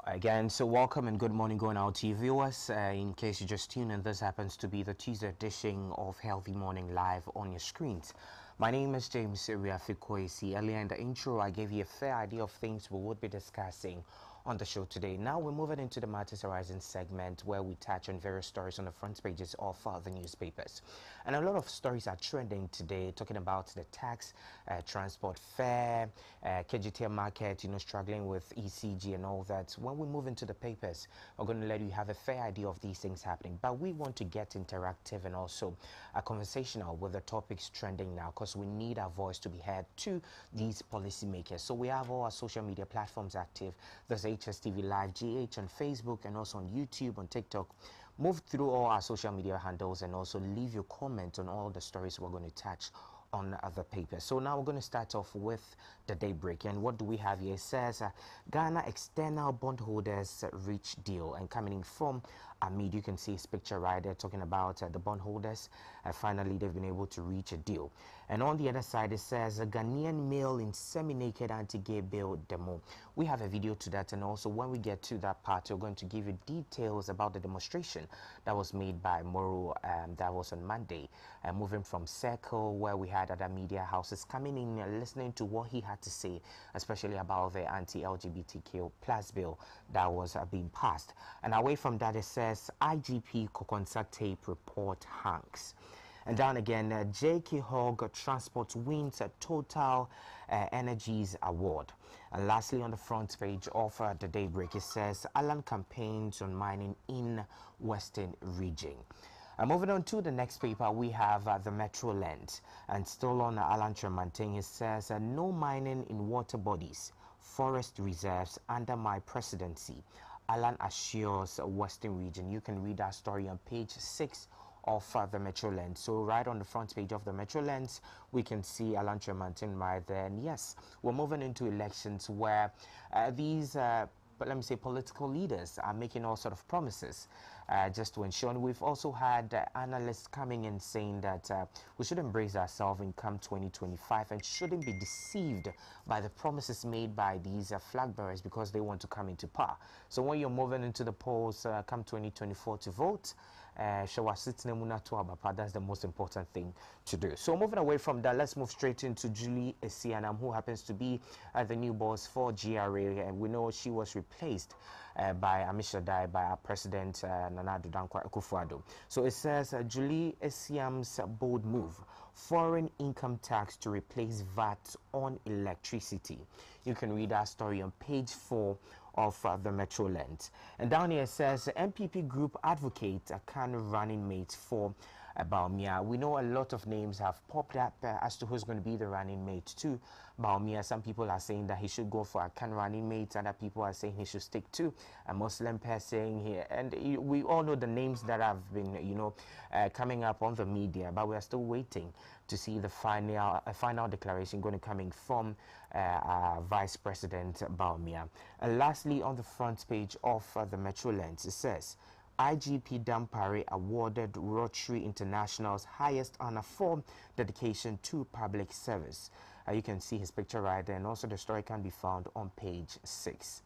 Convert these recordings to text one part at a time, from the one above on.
Again, so welcome and good morning going out to you viewers. In case you just tuned in, this happens to be the Tuesday edition of Healthy Morning Live on your screens. My name is James Riafikoisi. Earlier in the intro, I gave you a fair idea of things we would be discussing on the show today. Now we're moving into the Matters Horizon segment where we touch on various stories on the front pages of the newspapers. And a lot of stories are trending today, talking about the tax, transport fare, KGT market, struggling with ECG and all that. When we move into the papers, we're going to let you have a fair idea of these things happening. But we want to get interactive and also conversational with the topics trending now, because we need our voice to be heard to these policymakers. So we have all our social media platforms active. There's Hstv Live GH on Facebook and also on YouTube, on TikTok. Move through all our social media handles and also leave your comment on all the stories we're going to touch on other papers. So now we're going to start off with the Daybreak. And what do we have here? It says Ghana external bondholders reach deal. And coming in from Amid, you can see his picture right there talking about the bondholders. Finally, they've been able to reach a deal. And on the other side, it says a Ghanaian male in semi-naked anti-gay bill demo. We have a video to that, and also when we get to that part, we're going to give you details about the demonstration that was made by Moro that was on Monday. Moving from Circle, where we had other media houses coming in and listening to what he had to say, especially about the anti-LGBTQ plus bill that was being passed. And away from that, it says IGP Kokonsa tape report hangs. And down again, J.K. Hogg Transport wins a Total Energies Award. And lastly, on the front page of the Daybreak, it says Alan campaigns on mining in Western region. Moving on to the next paper, we have the Metro Land. And still on Alan Tremanting, it says no mining in water bodies, forest reserves under my presidency. Alan assures Western region. You can read that story on page 6 of the Metro Lens. So right on the front page of the Metro Lens, we can see Alan Tremantin right there. And yes, we're moving into elections where these let me say political leaders are making all sort of promises just to ensure. And we've also had analysts coming in saying that we should embrace ourselves in come 2025 and shouldn't be deceived by the promises made by these flag bearers because they want to come into power. So when you're moving into the polls come 2024 to vote, that's the most important thing to do. So moving away from that, let's move straight into Julie Esianam, who happens to be the new boss for GRA, and we know she was replaced by Amisha Dai by our president Nana Addo Dankwa Akufo-Addo. So it says Julie Esiam's bold move: foreign income tax to replace VAT on electricity. You can read our story on page 4 of the Metro Lens. And down here it says MPP group advocate a kind of running mate for Baumia. We know a lot of names have popped up as to who's going to be the running mate to Baumia. Some people are saying that he should go for a can running mate. Other people are saying he should stick to a Muslim person here. And we all know the names that have been, coming up on the media, but we are still waiting to see the final declaration going to coming from Vice President Baumia. And lastly, on the front page of the Metro Lens, it says IGP Dampare awarded Rotary International's highest honor for dedication to public service. You can see his picture right there, and also the story can be found on page 6.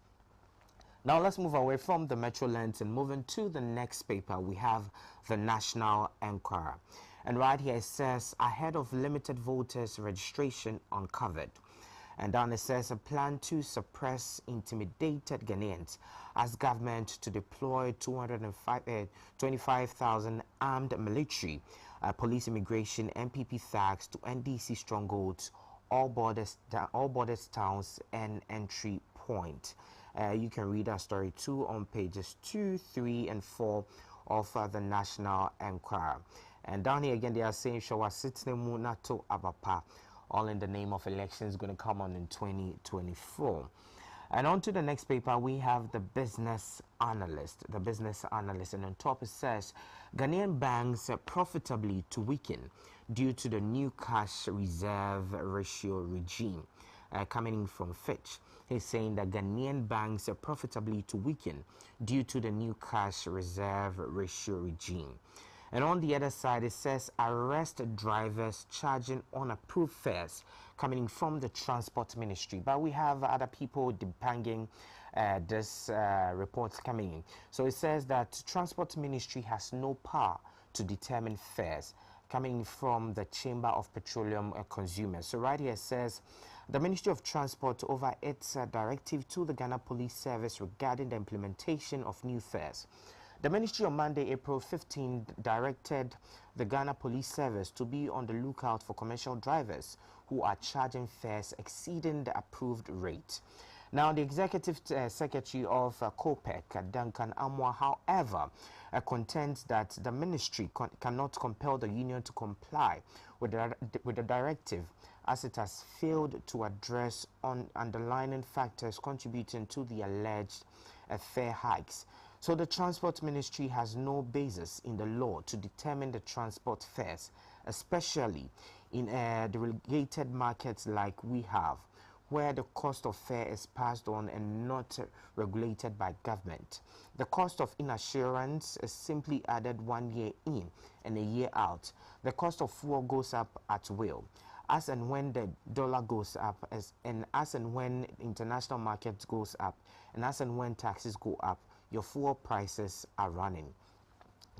Now let's move away from the Metro Lens and move into the next paper. We have the National Enquirer. And right here it says, ahead of limited voters registration uncovered. And down it says, a plan to suppress intimidated Ghanaians as government to deploy 25,000 armed military, police, immigration, MPP thugs to NDC strongholds, all borders towns and entry point. You can read our story too on pages 2, 3, and 4 of the National Enquirer. And down here again, they are saying Shawa Sitnemu Nato Abapa, all in the name of elections going to come on in 2024. And on to the next paper, we have the Business Analyst. The Business Analyst, and on top it says Ghanaian banks profitably to weaken due to the new cash reserve ratio regime. Coming in from Fitch, he's saying that Ghanaian banks are profitably to weaken due to the new cash reserve ratio regime. And on the other side, it says arrest drivers charging unapproved fares coming from the Transport Ministry. But we have other people debunking this report coming in. So it says that Transport Ministry has no power to determine fares coming from the Chamber of Petroleum Consumers. So right here it says the Ministry of Transport over its directive to the Ghana Police Service regarding the implementation of new fares. The ministry on Monday, April 15, directed the Ghana Police Service to be on the lookout for commercial drivers who are charging fares exceeding the approved rate. Now, the Executive Secretary of COPEC, Duncan Amwa, however, contends that the ministry cannot compel the union to comply with the directive, as it has failed to address underlying factors contributing to the alleged fare hikes. So the Transport Ministry has no basis in the law to determine the transport fares, especially in the regulated markets like we have, where the cost of fare is passed on and not regulated by government. The cost of insurance is simply added 1 year in and a year out. The cost of fuel goes up at will, as and when the dollar goes up, and as and when international markets goes up, and as and when taxes go up, your fuel prices are running.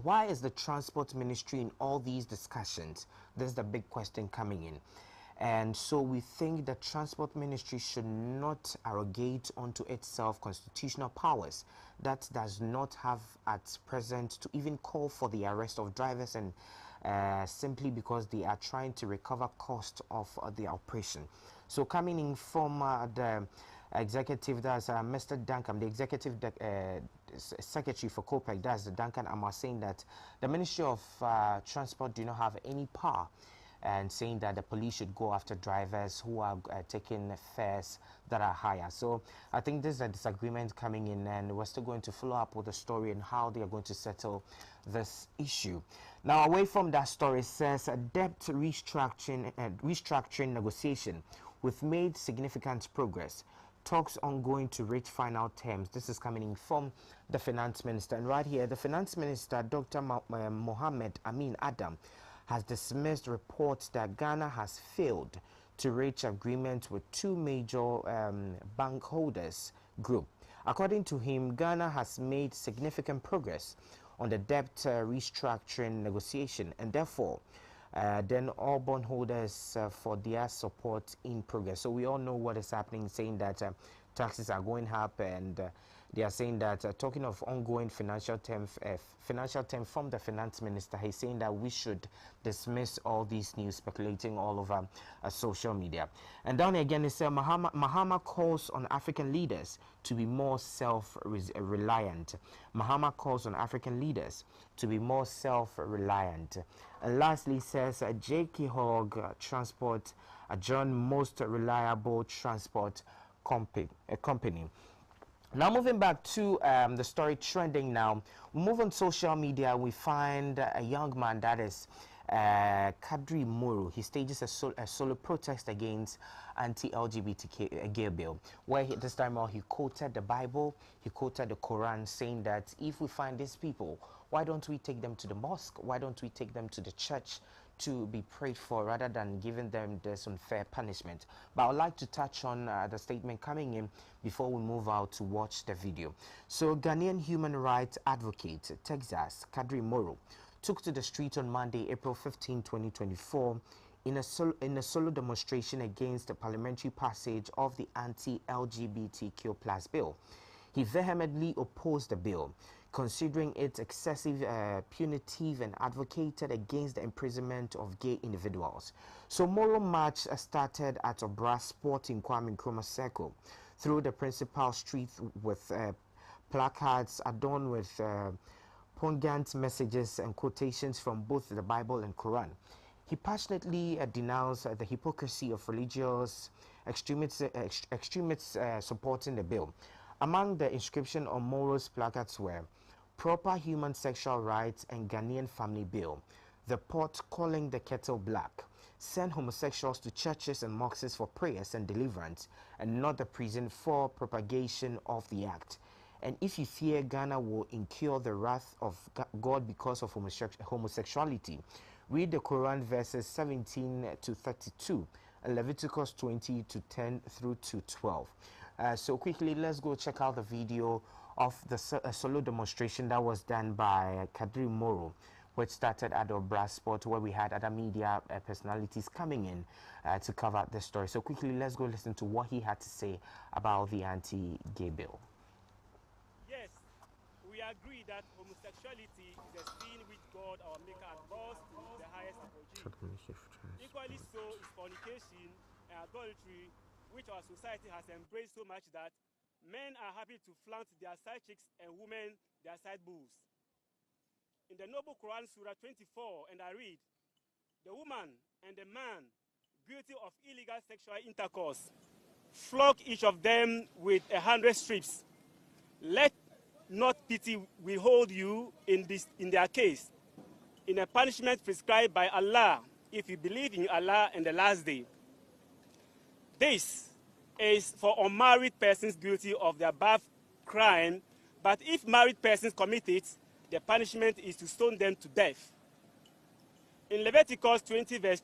Why is the Transport Ministry in all these discussions? This is the big question coming in. And so we think the Transport Ministry should not arrogate onto itself constitutional powers that does not have at present to even call for the arrest of drivers, and simply because they are trying to recover cost of the operation. So coming in from the executive, that's Mr. Duncan, the executive secretary for COPEC, that's the Duncan Amwa, saying that the Ministry of Transport do not have any power, and saying that the police should go after drivers who are taking fares that are higher. So I think there's a disagreement coming in, and we're still going to follow up with the story and how they are going to settle this issue. Now, away from that story, it says debt restructuring negotiation. We've made significant progress. Talks ongoing to reach final terms. This is coming in from the Finance Minister. And right here, the Finance Minister, Dr. Mohammed Amin Adam, has dismissed reports that Ghana has failed to reach agreement with two major bank holders group. According to him, Ghana has made significant progress on the debt restructuring negotiation, and therefore then all bondholders for their support in progress. So we all know what is happening, saying that taxes are going up, and they are saying that talking of ongoing financial term from the Finance Minister, he's saying that we should dismiss all these news speculating all over social media. And down again, it says Mahama calls on African leaders to be more self-reliant. Mahama calls on African leaders to be more self-reliant. And lastly, says J.K. Hogg Transport adjourn most reliable transport company. Now moving back to the story trending now, we move on social media. We find a young man, that is Kadri Muru. He stages a solo protest against anti-LGBTQ gay bill, where this time around he quoted the Bible, he quoted the Quran, saying that if we find these people, why don't we take them to the mosque? Why don't we take them to the church to be prayed for, rather than giving them this unfair punishment? But I would like to touch on the statement coming in before we move out to watch the video. So Ghanaian human rights advocate, Texas, Kadri Moro, took to the street on Monday, April 15, 2024, in a solo demonstration against the parliamentary passage of the anti-LGBTQ+ bill. He vehemently opposed the bill, considering it excessive, punitive, and advocated against the imprisonment of gay individuals. So Moro March started at Obra Sport in Kwame Nkrumah Circle through the principal street with placards adorned with poignant messages and quotations from both the Bible and Quran. He passionately denounced the hypocrisy of religious extremists supporting the bill. Among the inscription on Moro's placards were proper human sexual rights and Ghanaian family bill, the pot calling the kettle black, send homosexuals to churches and mosques for prayers and deliverance, and not the prison for propagation of the act. And if you fear Ghana will incur the wrath of God because of homosexuality, read the Quran verses 17 to 32, and Leviticus 20 to 10 through to 12. So quickly, let's go check out the video of the solo demonstration that was done by Kadri Moro, which started at Obra Sport, where we had other media personalities coming in to cover the story. So quickly, let's go listen to what he had to say about the anti-gay bill. Yes, we agree that homosexuality is a sin which God, our Maker, abhors to the highest apogee. Equally so is fornication and adultery, which our society has embraced so much that men are happy to flaunt their side chicks and women their side boobs. In the Noble Quran, Surah 24, and I read, "The woman and the man guilty of illegal sexual intercourse, flog each of them with 100 strips. Let not pity withhold you in their case, in a punishment prescribed by Allah, if you believe in Allah and the last day." This is for unmarried persons guilty of the above crime, but if married persons commit it, the punishment is to stone them to death. In Leviticus 20, verse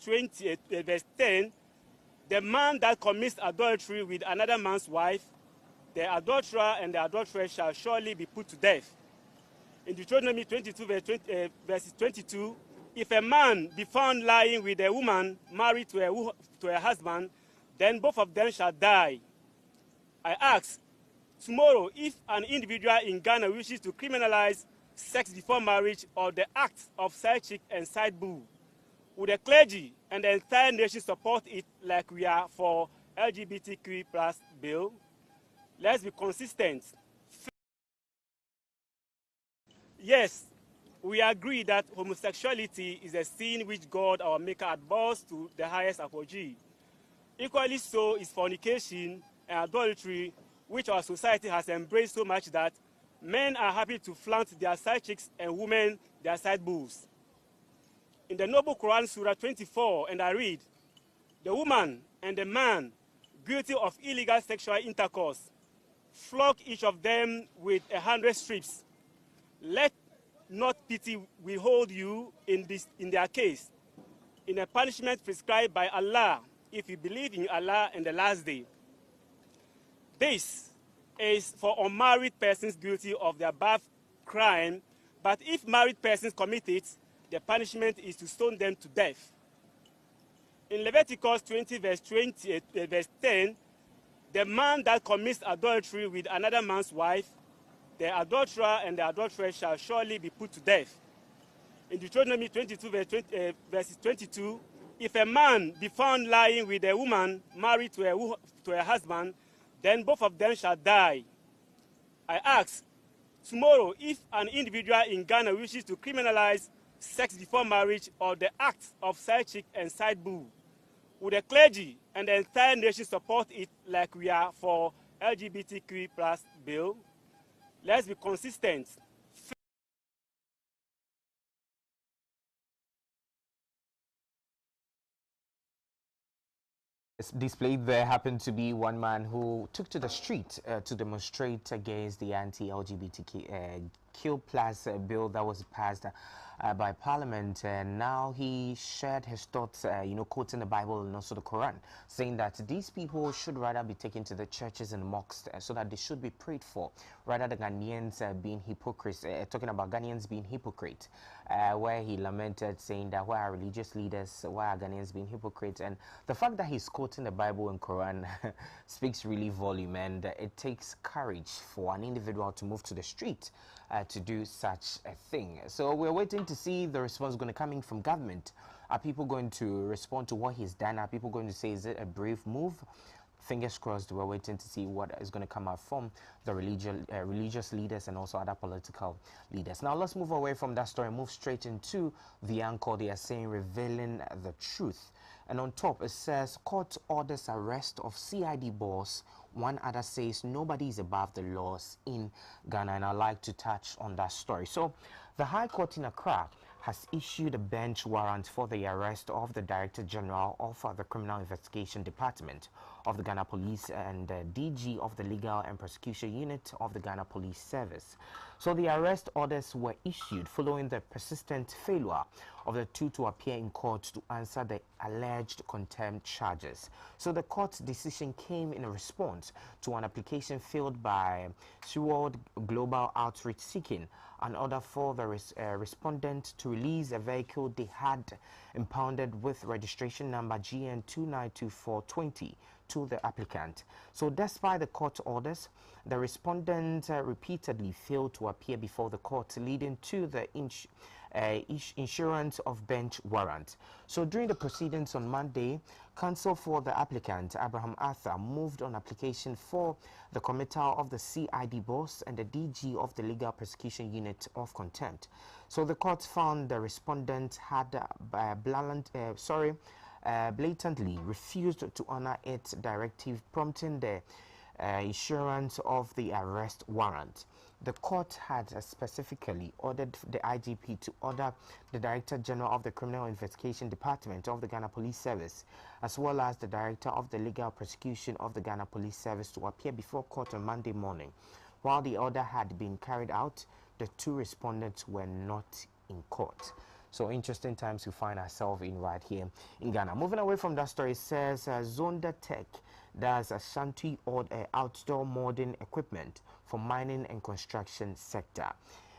10, the man that commits adultery with another man's wife, the adulterer and the adulteress shall surely be put to death. In Deuteronomy 22, verse 22, if a man be found lying with a woman married to a husband, then both of them shall die. I ask, tomorrow, if an individual in Ghana wishes to criminalize sex before marriage or the act of side chick and side boob, would the clergy and the entire nation support it like we are for LGBTQ plus bill? Let's be consistent. Yes, we agree that homosexuality is a sin which God, our Maker, abhors to the highest apogee. Equally so is fornication and adultery, which our society has embraced so much that men are happy to flaunt their side chicks and women their side boobs. In the Noble Quran, Surah 24, and I read, "The woman and the man guilty of illegal sexual intercourse, flog each of them with 100 strips. Let not pity withhold you in their case, in a punishment prescribed by Allah, if you believe in Allah and the last day." This is for unmarried persons guilty of the above crime, but if married persons commit it, the punishment is to stone them to death. In Leviticus 20, verse 10, the man that commits adultery with another man's wife, the adulterer and the adulteress shall surely be put to death. In Deuteronomy 22, verse 22, if a man be found lying with a woman married to a husband, then both of them shall die. I ask, tomorrow, if an individual in Ghana wishes to criminalize sex before marriage or the act of side chick and side boob, would the clergy and the entire nation support it like we are for LGBTQ plus bill? Let's be consistent. Displayed there happened to be one man who took to the street to demonstrate against the anti-LGBTQ plus bill that was passed by Parliament, and now he shared his thoughts, quoting the Bible and also the Quran, saying that these people should rather be taken to the churches and mosques so that they should be prayed for, rather than Ghanaians being hypocrites, talking about Ghanaians being hypocrite, where he lamented, saying that why are religious leaders, why are Ghanaians being hypocrites? And the fact that he's quoting the Bible and Quran speaks really volume, and it takes courage for an individual to move to the street to do such a thing. So we're waiting to see the response going to come in from government. Are people going to respond to what he's done? Are people going to say, is it a brave move? Fingers crossed. We're waiting to see what is going to come out from the religious leaders and also other political leaders. Now let's move away from that story and move straight into the anchor. They are saying revealing the truth. And on top it says court orders arrest of CID boss. One other says nobody is above the laws in Ghana, and I'd like to touch on that story. So the High Court in Accra has issued a bench warrant for the arrest of the Director General of the Criminal Investigation Department of the Ghana Police and DG of the Legal and Prosecution Unit of the Ghana Police Service. So the arrest orders were issued following the persistent failure of the two to appear in court to answer the alleged contempt charges. So the court's decision came in a response to an application filed by Seward Global Outreach seeking an order for the respondent to release a vehicle they had impounded with registration number GN292420 to the applicant. So despite the court orders, the respondent repeatedly failed to appear before the court, leading to the issuance of bench warrant. So during the proceedings on Monday, counsel for the applicant, Abraham Arthur, moved on application for the committal of the CID boss and the DG of the Legal Prosecution Unit of contempt. So the court found the respondent had blatantly refused to honor its directive, prompting the issuance of the arrest warrant. The court had specifically ordered the IGP to order the Director General of the Criminal Investigation Department of the Ghana Police Service, as well as the Director of the Legal Prosecution of the Ghana Police Service, to appear before court on Monday morning. While the order had been carried out, the two respondents were not in court. So interesting times we find ourselves in right here in Ghana. Moving away from that story, it says Zonda Tech does a shanty or outdoor modern equipment for mining and construction sector.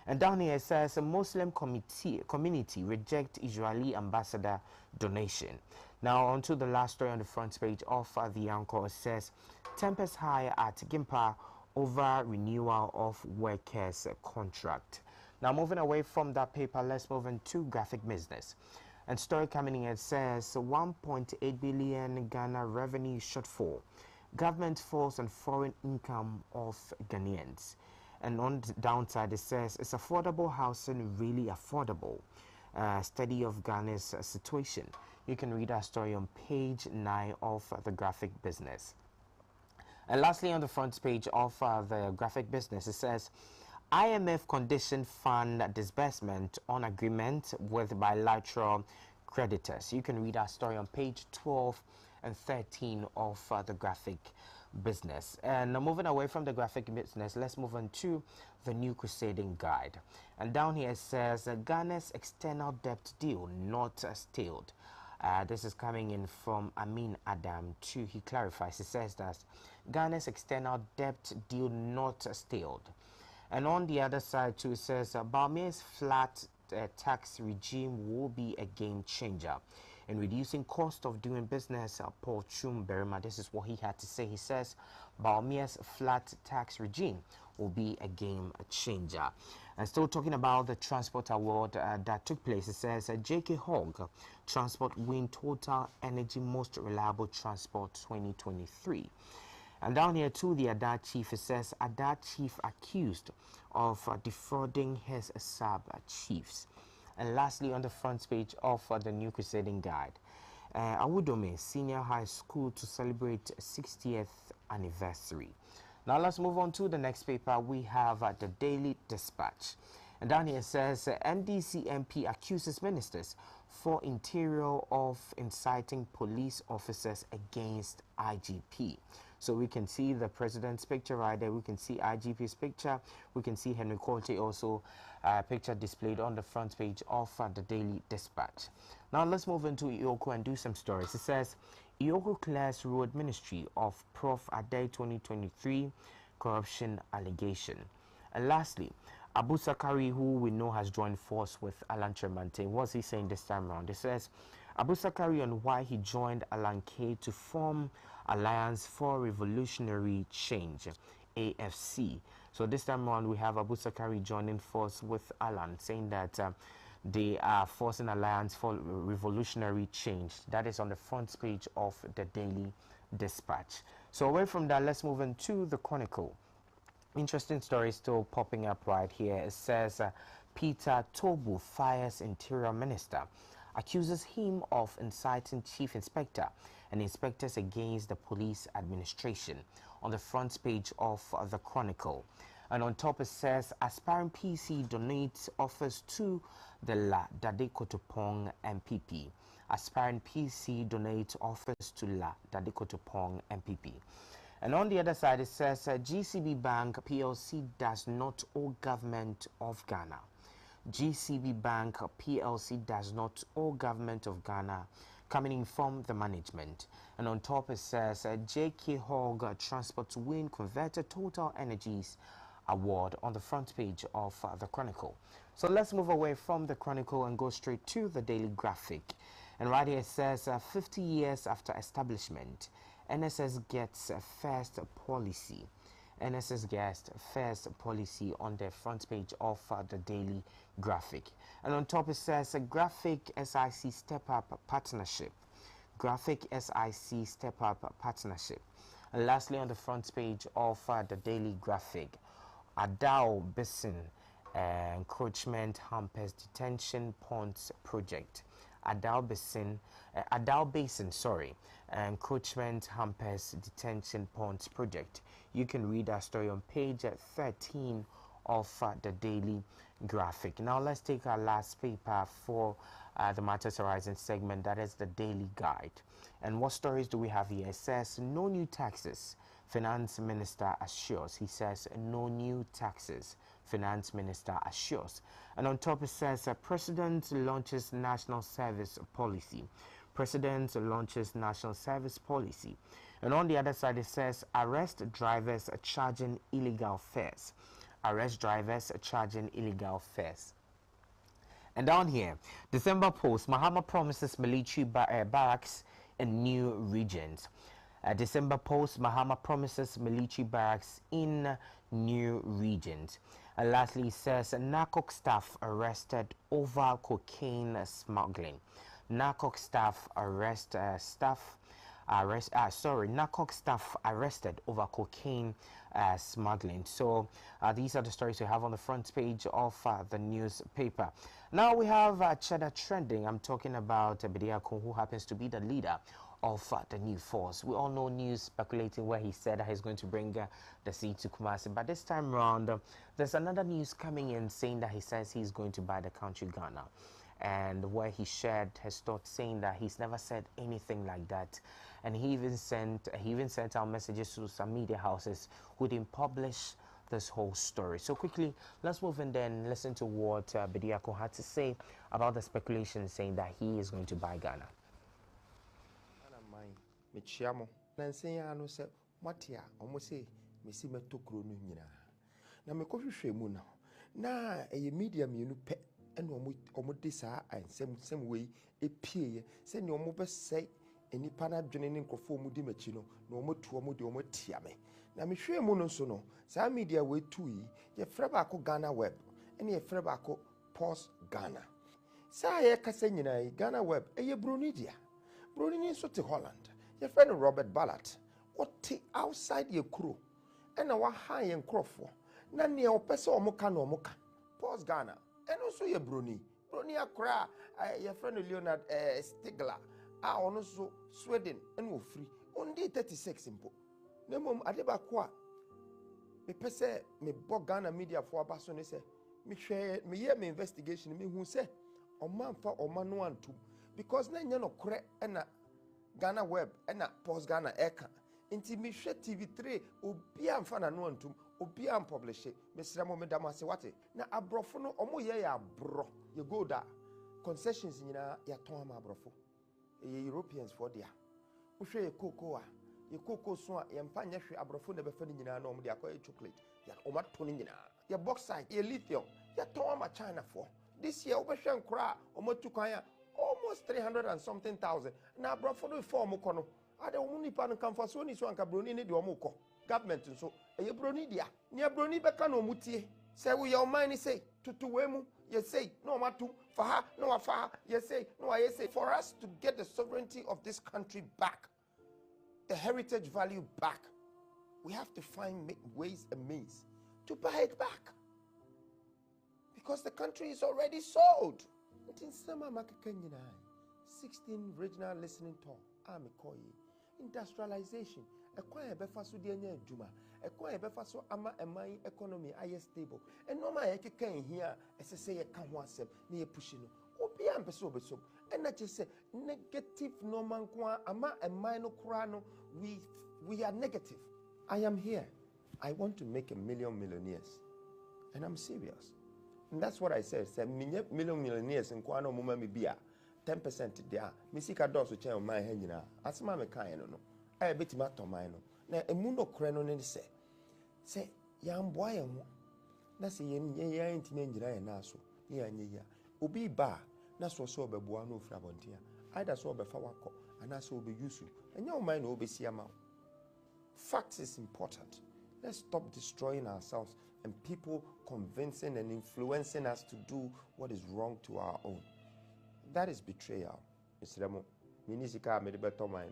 And down here it says a Muslim community reject Israeli ambassador donation. Now onto the last story on the front page of the Anchor. It says tempest high at Gimpa over renewal of workers contract. Now moving away from that paper, let's move into graphic business. And story coming in, it says 1.8 billion Ghana revenue shortfall. Government falls on foreign income of Ghanaians. And on the downside, it says, is affordable housing really affordable? Study of Ghana's situation. You can read our story on page 9 of the graphic business. And lastly, on the front page of the graphic business, it says, IMF conditioned fund disbursement on agreement with bilateral creditors. You can read our story on page 12 and 13 of the graphic business. And moving away from the graphic business, let's move on to the new crusading guide. And down here it says Ghana's external debt deal not stalled. This is coming in from Amin Adam too. He clarifies. He says that Ghana's external debt deal not stalled. And on the other side too, it says Baume's flat tax regime will be a game changer in reducing cost of doing business. Paul Chum Berima, this is what he had to say. He says Baume's flat tax regime will be a game changer. And still talking about the transport award that took place, it says JK Hogg Transport win Total Energy Most Reliable Transport 2023. And down here too, the Ada chief, it says Ada chief accused of defrauding his sub-chiefs. And lastly, on the front page of the new crusading guide, Awudome Senior High School to celebrate 60th anniversary. Now let's move on to the next paper. We have the Daily Dispatch. And down here it says NDC MP accuses ministers for interior of inciting police officers against IGP. So we can see the president's picture right there. We can see IGP's picture. We can see Henry Corte also picture displayed on the front page of the Daily Dispatch. Now let's move into Ioko and do some stories. It says Ioko clears Road Ministry of Prof. Adai 2023 corruption allegation. And lastly, Abu Sakari, who we know has joined force with Alan Tremante. What's he saying this time around? It says Abu Sakari on why he joined Alan K to form Alliance for Revolutionary Change, AFC. So this time around we have Abu Sakari joining force with Alan, saying that they are forcing Alliance for Revolutionary Change. That is on the front page of the Daily Dispatch. So away from that, let's move into the Chronicle. Interesting story still popping up right here. It says Peter Tobu fires Interior Minister, accuses him of inciting Chief Inspector and inspectors against the police administration, on the front page of the Chronicle. And on top it says aspiring PC donates offers to the La Dade Kotopong MPP. Aspirant PC donates office to La Dadikotopong MPP. And on the other side, it says GCB Bank PLC does not owe government of Ghana. GCB Bank PLC does not owe government of Ghana, coming in from the management. And on top it says JK Hogg Transport win converted Total Energies award on the front page of the Chronicle. So let's move away from the Chronicle and go straight to the Daily Graphic. And right here it says 50 years after establishment, NSS gets first policy. NSS gets first policy on the front page of the Daily Graphic. And on top it says Graphic SIC Step Up Partnership. Graphic SIC Step Up Partnership. And lastly, on the front page of the Daily Graphic, Adao Basin encroachment hampers detention ponds project. Adao Basin, encroachment hampers detention ponds project. You can read our story on page 13 of the Daily Graphic. Now let's take our last paper for the Matters Horizon segment, that is the Daily Guide. And what stories do we have here? It says no new taxes, Finance Minister assures. He says no new taxes, Finance Minister assures. And on top it says President launches National Service Policy. President launches National Service Policy. And on the other side it says arrest drivers charging illegal fares. Arrest drivers charging illegal fares. And down here, December Post, Mahama promises military barracks in new regions. December Post, Mahama promises military barracks in new regions. And lastly, it says NACOC staff arrested over cocaine smuggling. NACOC staff NACOC staff arrested over cocaine smuggling. So these are the stories we have on the front page of the newspaper. Now we have Cheddar trending. I'm talking about Bediako, who happens to be the leader of the new force. We all know news speculating where he said that he's going to bring the seat to Kumasi. But this time around, there's another news coming in saying that he says he's going to buy the country Ghana. And where he shared his thoughts, saying that he's never said anything like that. And he even sent out messages to some media houses who didn't publish this whole story. So quickly, let's move and then listen to what Bediako had to say about the speculation saying that he is going to buy Ghana. Michiamo Nansea no se Matia almost say Missy Metokro Nina. Na me coffee shemu now. Na a medium you pet and almost disa and some way a pay send your mobile say any pana joining crofo mudi machino no more to omo tiame. Na me share mono sono, sa media way to ye Frebaco Ghana web and ye Frebaco Post Ghana. Sa ye Casenina Ghana web a ye Brunidia. Brunini so to Holland. Your friend Robert Ballard, what outside your crew, and our high and crofo, none near Peso Moka no Moka, Pause Ghana, and also your Bruni, Akra, your friend Leonard Stigler, also Sweden and will free, only 36 simple. No mum Adeba Qua. Me pese me bog Ghana media for a person, say, me share me hear me investigation, me who say, or man for or man one two, because then you're not correct and Ghana web and Post Ghana Eka. Inti mi share TV3 obi amfana no antum obi am publish Mr. Momedama se wate na abrofo no omo ye ya bro ye go da concessions nyina ya ton am abrofo ye Europeans for dia wo hwe ye cocoa so a ye mpa nya hwe abrofo na befa ni nyina na omo dia akoy chocolate ya omo to ni nyina ye bauxite ye lithium ya ton am China for this year obehwe nkora omo tu kwan ya almost 300 and something thousand. Now, bro, for the form, I don't only pan come for Sony so and Cabroni the Omoko. Government and so a brony dia. Near brony becano mutie. Say we your mind say to wemu, you say no matu for her, no afar, you say no, I say for us to get the sovereignty of this country back, the heritage value back, we have to find ways and means to buy it back. Because the country is already sold. 16 regional listening tour. Industrialization. Ekwan befaso de anya adwuma. Ekwan befaso ama eman economy aye stable. And no ma ye keka here ese say ye ka ho asem na ye push no. obi am pese obesom and na say negative normal kwa ama emine no we are negative. I am here. I want to make 1 million millionaires. And I'm serious. And that's what I said. Say million millionaires in kwa no muma me bia 10% there. Me sika doso chen my hand nyina. Asema me kan no. I beti ma to man no. Na emu no kre no ne say ya mboa ye ho. Na say ye ntime ngira ye na so. Ye anye ya. Obi ba na so obeboa no ofra bontia. Either so obefa wako ana so obe yusu. Enya o man no obesi ama. Facts is important. Let's stop destroying ourselves and people convincing and influencing us to do what is wrong to our own. That is betrayal. Misremo, minisika me de beto man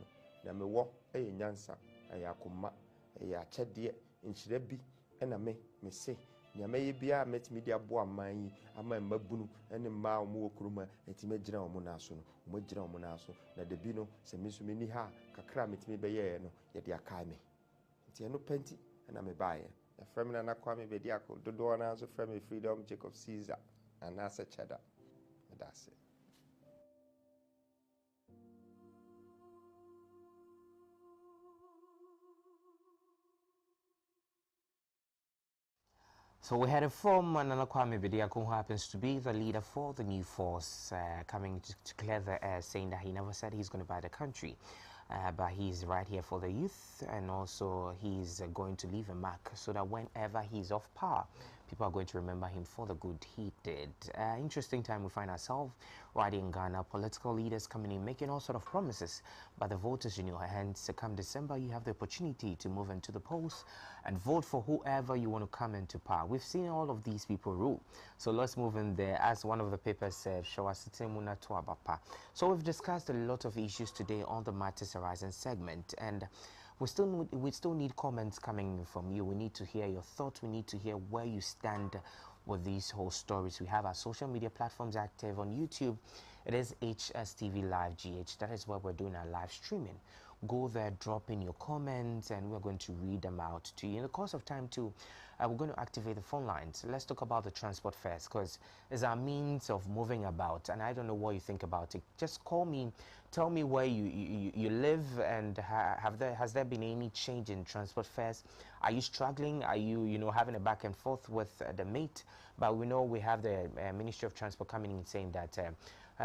na me wo nyansa akoma achede nchire bi na me se nya me bia metimi dia bo aman yi ama mabunu ene ma omo okuruma etime gina omo na so no omo gina omo na so na de bi no se misu mini ha kakra metimi be ye no ye de aka me nti eno penti na me bae ya frame na kwame be dia ko dodo na so frame Freedom Jacob Caesar and that's a cheddar. That's it. So we had a from Nana Kwame Bediako, who happens to be the leader for the new force, coming to clear the air, saying that he never said he's going to buy the country. But he's right here for the youth, and also he's going to leave a mark so that whenever he's off power, people are going to remember him for the good he did. Interesting time we find ourselves right in Ghana. Political leaders coming in, making all sort of promises, but the voters in your hands. Come December, you have the opportunity to move into the polls and vote for whoever you want to come into power. We've seen all of these people rule. So let's move in there. As one of the papers said, so we've discussed a lot of issues today on the Matters Arising segment, and we still need comments coming from you. We need to hear your thoughts. We need to hear where you stand with these whole stories. We have our social media platforms active on YouTube. It is Hstv Live GH. That is where we're doing our live streaming. Go there, drop in your comments, and we're going to read them out to you. In the course of time, too, we're going to activate the phone lines. Let's talk about the transport fares, because it's our means of moving about, and I don't know what you think about it. Just call me, tell me where you live, and has there been any change in transport fares? Are you struggling? Are you having a back and forth with the mate? But we know we have the Ministry of Transport coming in saying that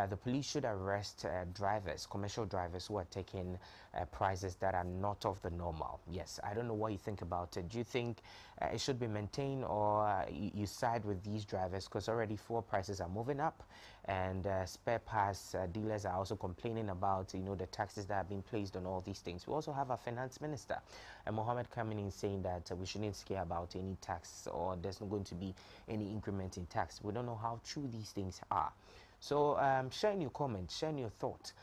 the police should arrest drivers, commercial drivers, who are taking prices that are not of the normal. Yes, I don't know what you think about it. Do you think it should be maintained, or you side with these drivers? Because already fuel prices are moving up, and spare parts dealers are also complaining about the taxes that have been placed on all these things. We also have our finance minister, Mohammed, coming in saying that we shouldn't scare about any tax, or there's not going to be any increment in tax. We don't know how true these things are. So share in your comments, share in your thoughts.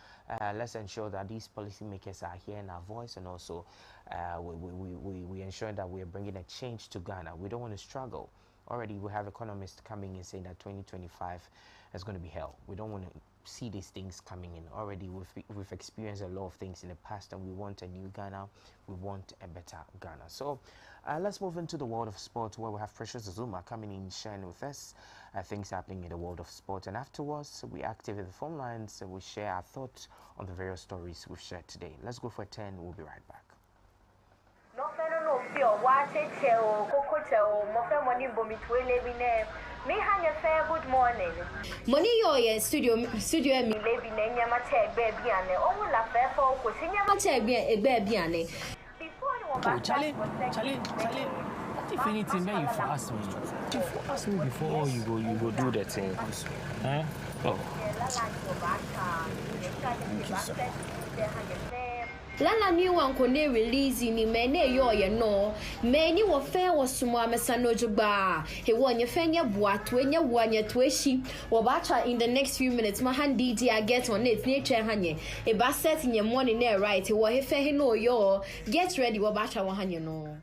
Let's ensure that these policymakers are hearing our voice, and also we ensure that we're bringing a change to Ghana. We don't want to struggle. Already we have economists coming in saying that 2025 is going to be hell. We don't want to see these things coming in. Already we've experienced a lot of things in the past, and we want a new Ghana. We want a better Ghana. So let's move into the world of sport, where we have Precious Zuma coming in, sharing with us things happening in the world of sport. And afterwards, we activate the phone lines and we share our thoughts on the various stories we've shared today. Let's go for a 10. We'll be right back. Good morning. Money yo studio mi lebi na nyama che baby ane. O la fe for ko nyama che baby ane. Oh, Charlie. If anything, then you for ask me. If you ask me before you go do that thing. Huh? Oh. Thank you, sir. Lala new one ko ne release ni me ne yo ye no me ni wo fe wo sumo amesa no jugba he wo nye fe nye boato nye wo anye to eshi wo ba cha in the next few minutes my hand DJ I get on it ne twa hanye e ba set nye money ne right wo he fe he no yo get ready wo ba cha wo hanye no.